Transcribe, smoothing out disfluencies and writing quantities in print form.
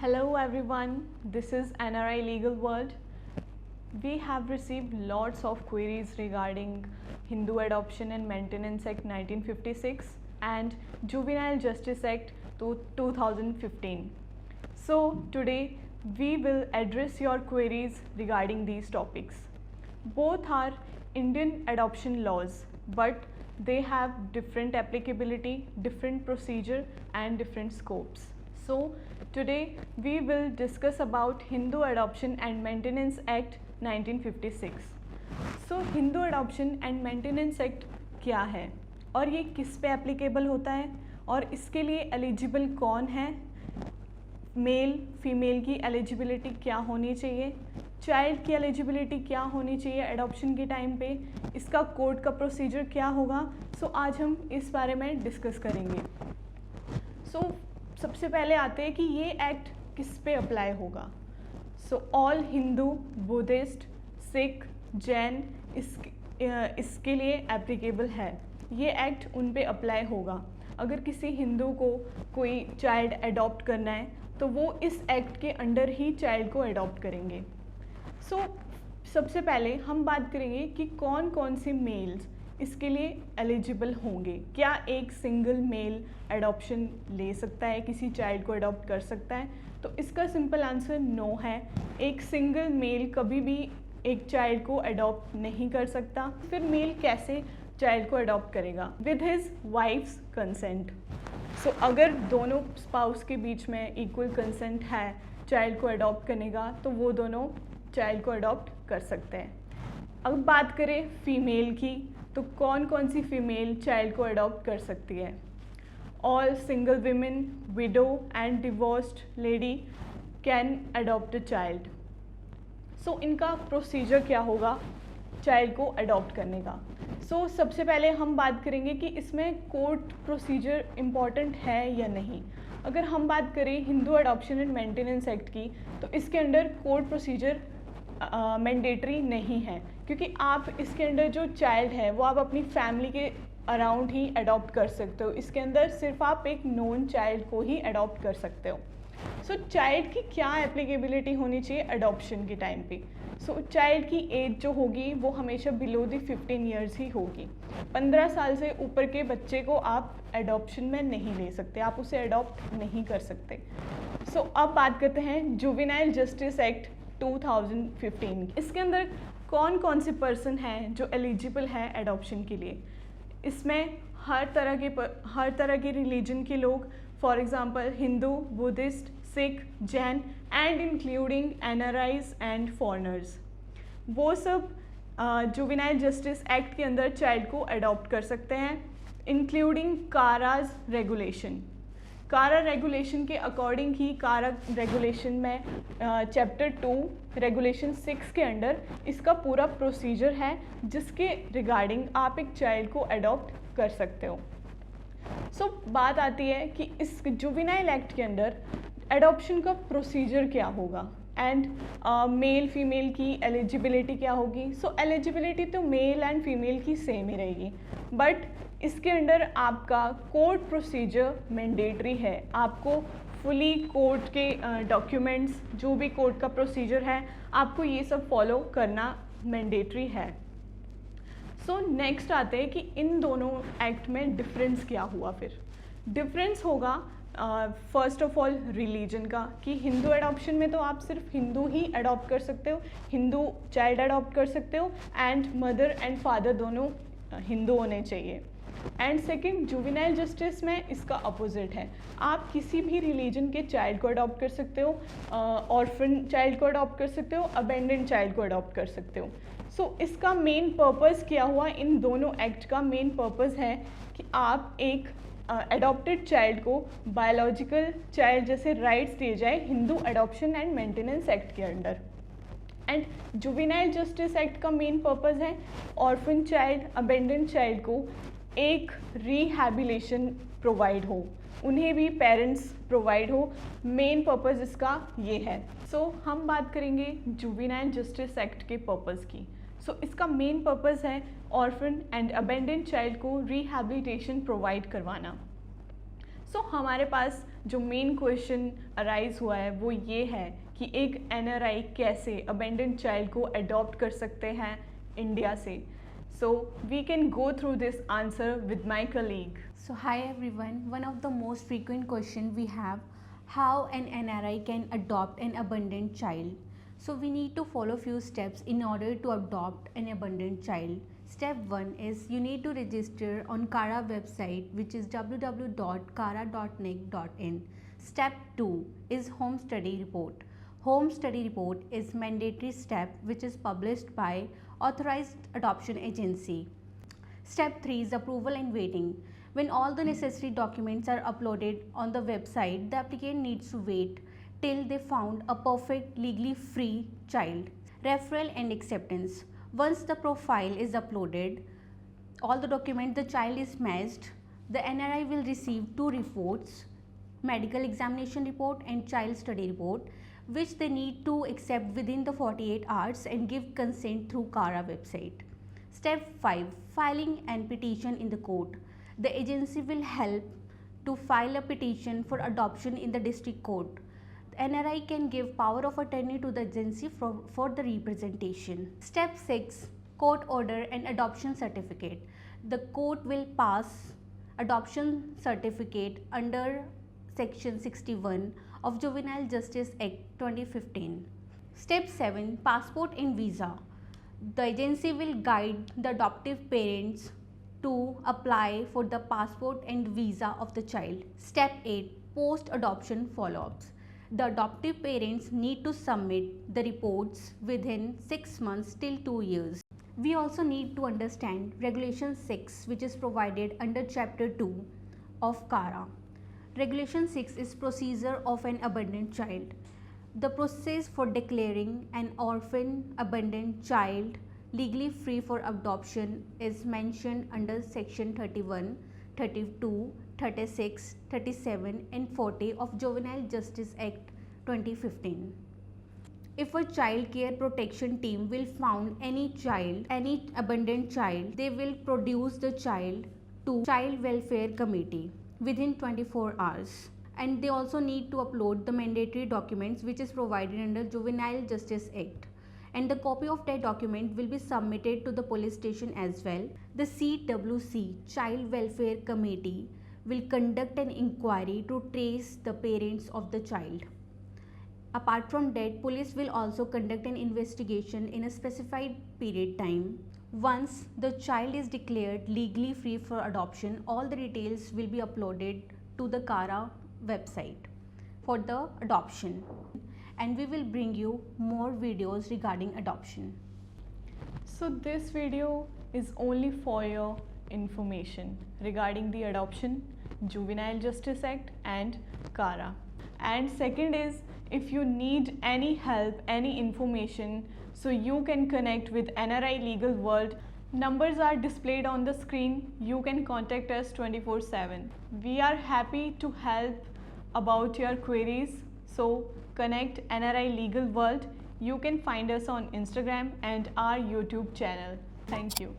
Hello everyone, this is NRI Legal World. We have received lots of queries regarding Hindu Adoption and Maintenance Act 1956 and Juvenile Justice Act 2015. So today we will address your queries regarding these topics. Both are Indian adoption laws, but they have different applicability, different procedure and different scopes. So today we will discuss about Hindu Adoption and Maintenance Act 1956. So Hindu Adoption and Maintenance Act क्या है और ये किस पे applicable होता है और इसके लिए एलिजिबल कौन है, मेल फीमेल की एलिजिबिलिटी क्या होनी चाहिए, चाइल्ड की एलिजिबिलिटी क्या होनी चाहिए एडॉप्शन के टाइम पे, इसका कोर्ट का प्रोसीजर क्या होगा। सो आज हम इस बारे में डिस्कस करेंगे। सबसे पहले आते हैं कि ये एक्ट किस पे अप्लाई होगा। ऑल हिंदू, बुद्धिस्ट, सिख, जैन इसके लिए एप्लीकेबल है। ये एक्ट उन पे अप्लाई होगा। अगर किसी हिंदू को कोई चाइल्ड अडॉप्ट करना है तो वो इस एक्ट के अंडर ही चाइल्ड को अडॉप्ट करेंगे। सबसे पहले हम बात करेंगे कि कौन कौन सी मेल्स इसके लिए एलिजिबल होंगे। क्या एक सिंगल मेल एडॉप्शन ले सकता है, किसी चाइल्ड को अडॉप्ट कर सकता है? तो इसका सिंपल आंसर नो है। एक सिंगल मेल कभी भी एक चाइल्ड को अडॉप्ट नहीं कर सकता। फिर मेल कैसे चाइल्ड को अडॉप्ट करेगा? With his wives consent. अगर दोनों स्पाउस के बीच में इक्वल कंसेंट है चाइल्ड को अडॉप्ट करने का तो वो दोनों चाइल्ड को अडॉप्ट कर सकते हैं। अब बात करें फीमेल की, तो कौन कौन सी फीमेल चाइल्ड को अडॉप्ट कर सकती है? All single women, window and divorced lady can adopt a child. इनका प्रोसीजर क्या होगा चाइल्ड को अडॉप्ट करने का? सबसे पहले हम बात करेंगे कि इसमें कोर्ट प्रोसीजर इम्पॉर्टेंट है या नहीं। अगर हम बात करें Hindu adoption and maintenance act की, तो इसके अंडर कोर्ट प्रोसीजर मैंडेटरी नहीं है, क्योंकि आप इसके अंदर जो चाइल्ड है वो आप अपनी फैमिली के अराउंड ही अडॉप्ट कर सकते हो। इसके अंदर सिर्फ आप एक नोन चाइल्ड को ही अडॉप्ट कर सकते हो। चाइल्ड की क्या एप्लीकेबिलिटी होनी चाहिए अडॉप्शन के टाइम पे? चाइल्ड की एज जो होगी वो हमेशा बिलो दी 15 ईयर्स ही होगी। 15 साल से ऊपर के बच्चे को आप अडॉप्शन में नहीं ले सकते, आप उसे अडॉप्ट नहीं कर सकते। अब बात करते हैं जुवेनाइल जस्टिस एक्ट 2015। इसके अंदर कौन कौन से पर्सन हैं जो एलिजिबल हैं एडॉप्शन के लिए? इसमें हर तरह के रिलीजन के लोग, for example Hindu, Buddhist, Sikh, Jain and including NRIs and foreigners, वो सब जुवेनाइल जस्टिस एक्ट के अंदर चाइल्ड को अडॉप्ट कर सकते हैं, इंक्लूडिंग काराज रेगुलेशन। कारा रेगुलेशन के अकॉर्डिंग ही कारा रेगुलेशन में चैप्टर 2 रेगुलेशन 6 के अंडर इसका पूरा प्रोसीजर है, जिसके रिगार्डिंग आप एक चाइल्ड को अडॉप्ट कर सकते हो। बात आती है कि इस जुवेनाइल एक्ट के अंदर अडॉप्शन का प्रोसीजर क्या होगा एंड मेल फीमेल की एलिजिबिलिटी क्या होगी। एलिजिबिलिटी तो मेल एंड फीमेल की सेम ही रहेगी, बट इसके अंडर आपका कोर्ट प्रोसीजर मैंडेटरी है। आपको फुली कोर्ट के डॉक्यूमेंट्स, जो भी कोर्ट का प्रोसीजर है, आपको ये सब फॉलो करना मैंडेटरी है। नेक्स्ट आते हैं कि इन दोनों एक्ट में डिफरेंस क्या हुआ। फिर डिफरेंस होगा फर्स्ट ऑफ ऑल रिलीजन का, कि हिंदू अडॉप्शन में तो आप सिर्फ हिंदू ही अडॉप्ट कर सकते हो, हिंदू चाइल्ड अडॉप्ट कर सकते हो एंड मदर एंड फादर दोनों हिंदू होने चाहिए। एंड सेकंड, जुवेनाइल जस्टिस में इसका अपोजिट है, आप किसी भी रिलीजन के चाइल्ड को अडॉप्ट कर सकते हो, ऑर्फन चाइल्ड को अडॉप्ट कर सकते हो, अबेंडेंड चाइल्ड को अडॉप्ट कर सकते हो। इसका मेन पर्पस क्या हुआ? इन दोनों एक्ट का मेन पर्पस है कि आप एक अडॉप्टेड चाइल्ड को बायोलॉजिकल चाइल्ड जैसे राइट्स दिए जाए Hindu adoption and maintenance act के अंडर। एंड जुवेनाइल जस्टिस एक्ट का मेन पर्पस है ऑर्फन चाइल्ड, अबेंडेंड चाइल्ड को एक रिहैबिलिटेशन प्रोवाइड हो, उन्हें भी पेरेंट्स प्रोवाइड हो। मेन पर्पस इसका ये है। हम बात करेंगे जुवेनाइल जस्टिस एक्ट के पर्पस की। इसका मेन पर्पस है ऑर्फन एंड अबेंडेंड चाइल्ड को रिहैबिलिटेशन प्रोवाइड करवाना। सो हमारे पास जो मेन क्वेश्चन अराइज हुआ है वो ये है कि एक NRI कैसे अबेंडेंड चाइल्ड को अडॉप्ट कर सकते हैं इंडिया से. So we can go through this answer with my colleague. So hi everyone, one of the most frequent question we have, how an NRI can adopt an abandoned child. So we need to follow few steps in order to adopt an abandoned child. Step 1 is you need to register on CARA website, which is www.cara.nic.in. Step 2 is home study report. Home study report is mandatory step which is published by authorized adoption agency. Step 3 is approval and waiting. When all the necessary documents are uploaded on the website, the applicant needs to wait till they found a perfect legally free child. Referral and acceptance. Once the profile is uploaded, all the documents, the child is matched, the NRI will receive 2 reports, medical examination report and child study report, which they need to accept within the 48 hours and give consent through CARA website. Step 5. Filing and petition in the court. The agency will help to file a petition for adoption in the district court. The NRI can give power of attorney to the agency for the representation. Step 6. Court order and adoption certificate. The court will pass adoption certificate under Section 61 of Juvenile Justice Act 2015. Step 7. Passport and visa. The agency will guide the adoptive parents to apply for the passport and visa of the child. Step 8. Post-adoption follow-ups. The adoptive parents need to submit the reports within 6 months till 2 years. We also need to understand Regulation 6, which is provided under Chapter 2 of CARA. Regulation 6 is procedure of an abandoned child. The process for declaring an orphan abandoned child legally free for adoption is mentioned under Section 31, 32, 36, 37 and 40 of Juvenile Justice Act 2015. If a child care protection team will found any abandoned child, they will produce the child to Child Welfare Committee within 24 hours. And they also need to upload the mandatory documents which is provided under Juvenile Justice Act. And the copy of that document will be submitted to the police station as well. The CWC, Child Welfare Committee, will conduct an inquiry to trace the parents of the child. Apart from that, police will also conduct an investigation in a specified period time. Once the child is declared legally free for adoption, all the details will be uploaded to the CARA website for the adoption, and we will bring you more videos regarding adoption. So this video is only for your information regarding the adoption, Juvenile Justice Act and CARA. And second is, if you need any help, any information, so you can connect with NRI Legal World. Numbers are displayed on the screen. You can contact us 24/7. We are happy to help about your queries. So connect NRI Legal World. You can find us on Instagram and our YouTube channel. Thank you.